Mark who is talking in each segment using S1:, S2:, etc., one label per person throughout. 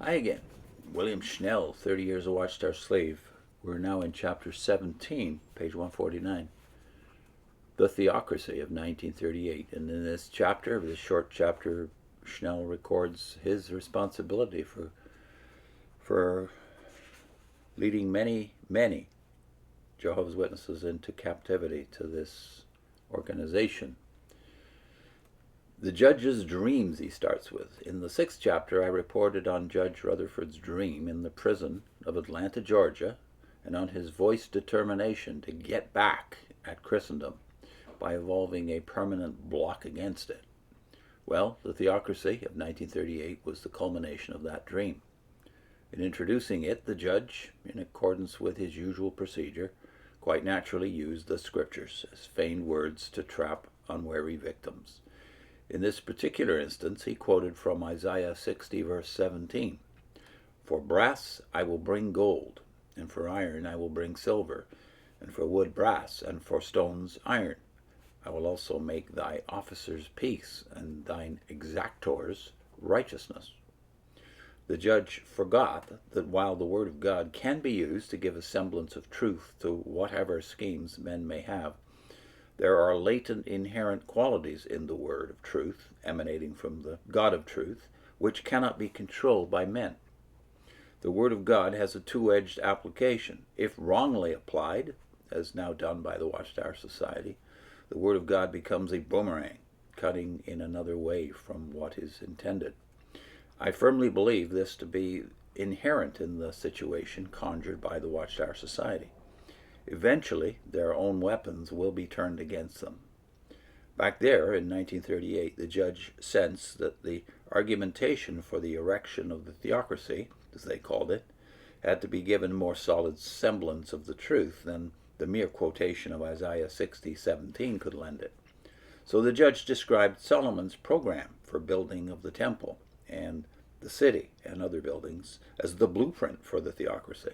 S1: Hi again. William Schnell, 30 Years a Watchtower Slave. We're now in chapter 17, page 149. The Theocracy of 1938. And in this chapter, this short chapter, Schnell records his responsibility for leading many Jehovah's Witnesses into captivity to this organization. The judge's dreams, he starts with. In the 6th chapter, I reported on Judge Rutherford's dream in the prison of Atlanta, Georgia, and on his voiced determination to get back at Christendom by evolving a permanent block against it. Well, the Theocracy of 1938 was the culmination of that dream. In introducing it, the judge, in accordance with his usual procedure, quite naturally used the scriptures as feigned words to trap unwary victims. In this particular instance, he quoted from Isaiah 60, verse 17. For brass I will bring gold, and for iron I will bring silver, and for wood brass, and for stones iron. I will also make thy officers peace, and thine exactors righteousness. The judge forgot that while the word of God can be used to give a semblance of truth to whatever schemes men may have, there are latent inherent qualities in the word of truth, emanating from the God of truth, which cannot be controlled by men. The word of God has a two-edged application. If wrongly applied, as now done by the Watchtower Society, the word of God becomes a boomerang, cutting in another way from what is intended. I firmly believe this to be inherent in the situation conjured by the Watchtower Society. Eventually, their own weapons will be turned against them. Back there in 1938, the judge sensed that the argumentation for the erection of the theocracy, as they called it, had to be given more solid semblance of the truth than the mere quotation of Isaiah 60:17 could lend it. So the judge described Solomon's program for building of the temple and the city and other buildings as the blueprint for the theocracy.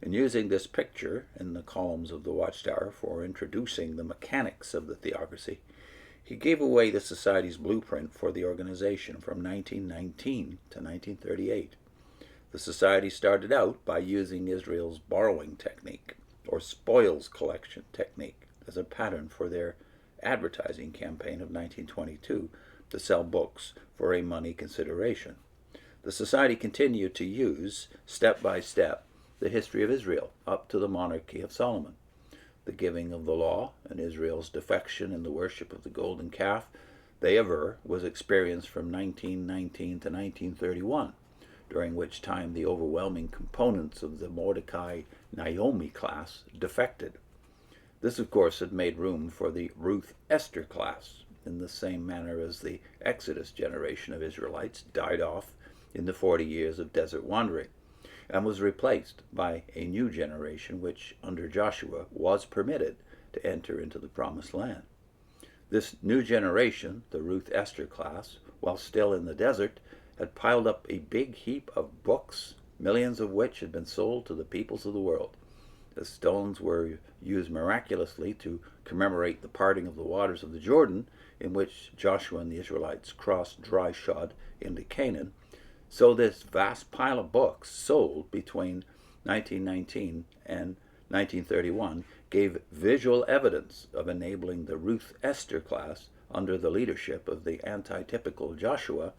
S1: In using this picture in the columns of the Watchtower for introducing the mechanics of the theocracy, he gave away the Society's blueprint for the organization from 1919 to 1938. The Society started out by using Israel's borrowing technique, or spoils collection technique, as a pattern for their advertising campaign of 1922 to sell books for a money consideration. The Society continued to use, step by step, the history of Israel up to the monarchy of Solomon. The giving of the law and Israel's defection in the worship of the golden calf, they aver, was experienced from 1919 to 1931, during which time the overwhelming components of the Mordecai-Naomi class defected. This, of course, had made room for the Ruth-Esther class, in the same manner as the Exodus generation of Israelites died off in the 40 years of desert wandering, and was replaced by a new generation which, under Joshua, was permitted to enter into the Promised Land. This new generation, the Ruth-Esther class, while still in the desert, had piled up a big heap of books, millions of which had been sold to the peoples of the world. The stones were used miraculously to commemorate the parting of the waters of the Jordan, in which Joshua and the Israelites crossed dry shod into Canaan. So this vast pile of books sold between 1919 and 1931 gave visual evidence of enabling the Ruth-Esther class, under the leadership of the anti-typical Joshua,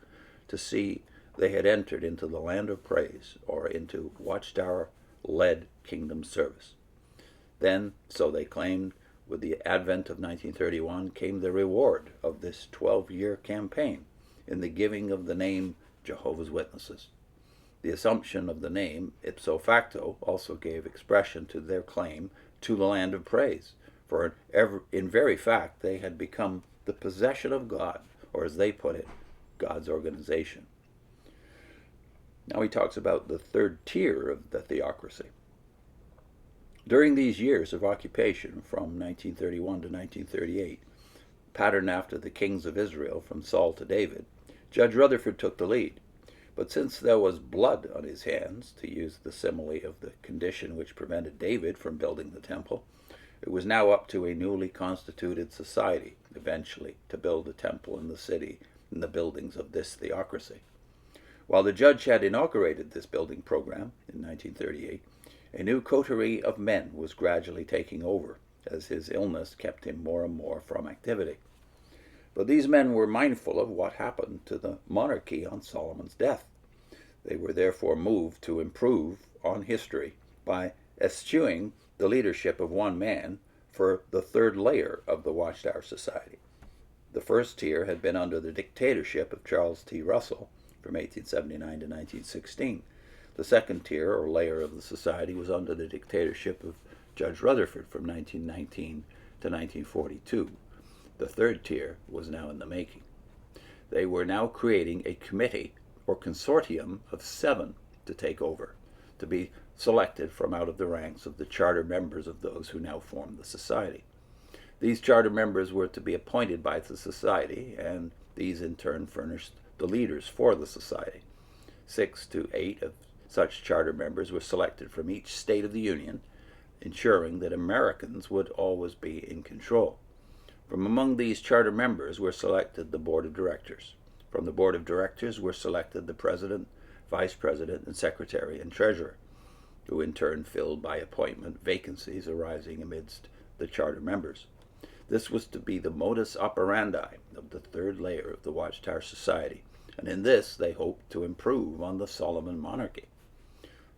S1: to see they had entered into the land of praise, or into Watchtower-led kingdom service. Then, so they claimed, with the advent of 1931 came the reward of this 12-year campaign in the giving of the name Jehovah's Witnesses. The assumption of the name, ipso facto, also gave expression to their claim to the land of praise, for in very fact they had become the possession of God, or as they put it, God's organization. Now he talks about the third tier of the theocracy. During these years of occupation from 1931 to 1938, patterned after the kings of Israel from Saul to David, Judge Rutherford took the lead. But since there was blood on his hands, to use the simile of the condition which prevented David from building the temple, it was now up to a newly constituted society, eventually, to build a temple in the city and the buildings of this theocracy. While the judge had inaugurated this building program in 1938, a new coterie of men was gradually taking over, as his illness kept him more and more from activity. But these men were mindful of what happened to the monarchy on Solomon's death. They were therefore moved to improve on history by eschewing the leadership of one man for the third layer of the Watchtower Society. The first tier had been under the dictatorship of Charles T. Russell from 1879 to 1916. The second tier or layer of the society was under the dictatorship of Judge Rutherford from 1919 to 1942. The third tier was now in the making. They were now creating a committee or consortium of 7 to take over, to be selected from out of the ranks of the charter members of those who now formed the society. These charter members were to be appointed by the society, and these in turn furnished the leaders for the society. 6 to 8 of such charter members were selected from each state of the Union, ensuring that Americans would always be in control. From among these charter members were selected the board of directors. From the board of directors were selected the president, vice president, and secretary and treasurer, who in turn filled by appointment vacancies arising amidst the charter members. This was to be the modus operandi of the third layer of the Watchtower Society, and in this they hoped to improve on the Solomon monarchy.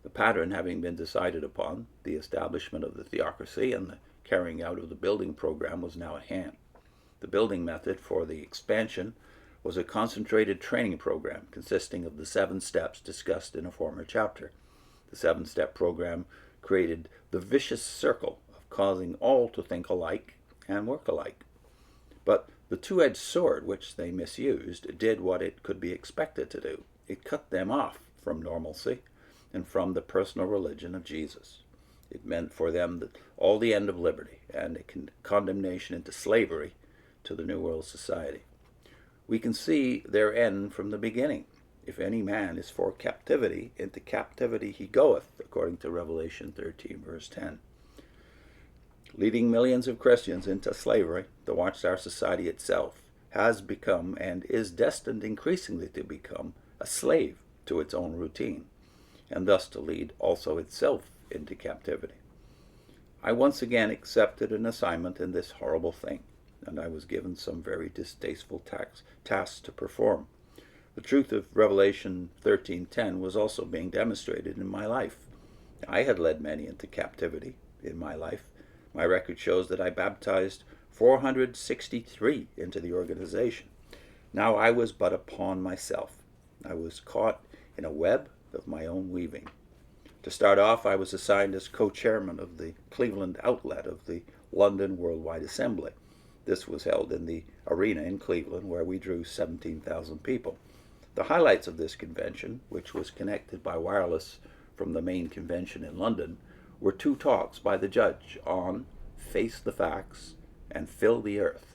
S1: The pattern having been decided upon, the establishment of the theocracy and the carrying out of the building program was now at hand. The building method for the expansion was a concentrated training program consisting of the 7 steps discussed in a former chapter. The 7-step program created the vicious circle of causing all to think alike and work alike. But the two-edged sword which they misused did what it could be expected to do. It cut them off from normalcy and from the personal religion of Jesus. It meant for them that all the end of liberty and a condemnation into slavery to the New World Society. We can see their end from the beginning. If any man is for captivity, into captivity he goeth, according to Revelation 13, verse 10. Leading millions of Christians into slavery, the Watchtower Society itself has become and is destined increasingly to become a slave to its own routine, and thus to lead also itself into captivity. I once again accepted an assignment in this horrible thing, and I was given some very distasteful tasks to perform. The truth of Revelation 13:10 was also being demonstrated in my life. I had led many into captivity in my life. My record shows that I baptized 463 into the organization. Now I was but a pawn myself. I was caught in a web of my own weaving. To start off, I was assigned as co-chairman of the Cleveland outlet of the London Worldwide Assembly. This was held in the arena in Cleveland, where we drew 17,000 people. The highlights of this convention, which was connected by wireless from the main convention in London, were 2 talks by the judge on Face the Facts and Fill the Earth.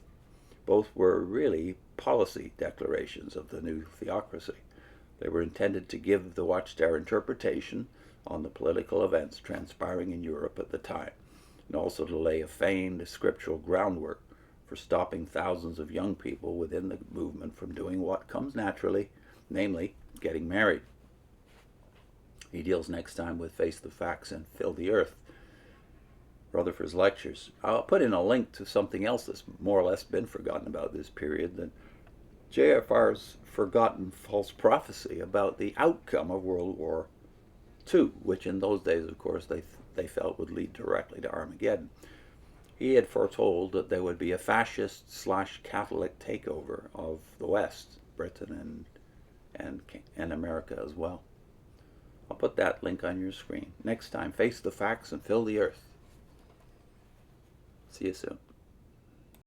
S1: Both were really policy declarations of the new theocracy. They were intended to give the Watchtower interpretation on the political events transpiring in Europe at the time, and also to lay a feigned scriptural groundwork for stopping thousands of young people within the movement from doing what comes naturally, namely, getting married. He deals next time with Face the Facts and Fill the Earth, Rutherford's lectures. I'll put in a link to something else that's more or less been forgotten about this period, that JFR's forgotten false prophecy about the outcome of World War II, which in those days, of course, they felt would lead directly to Armageddon. He had foretold that there would be a fascist/Catholic takeover of the West, Britain and America as well. I'll put that link on your screen. Next time, Face the Facts and Fill the Earth. See you soon.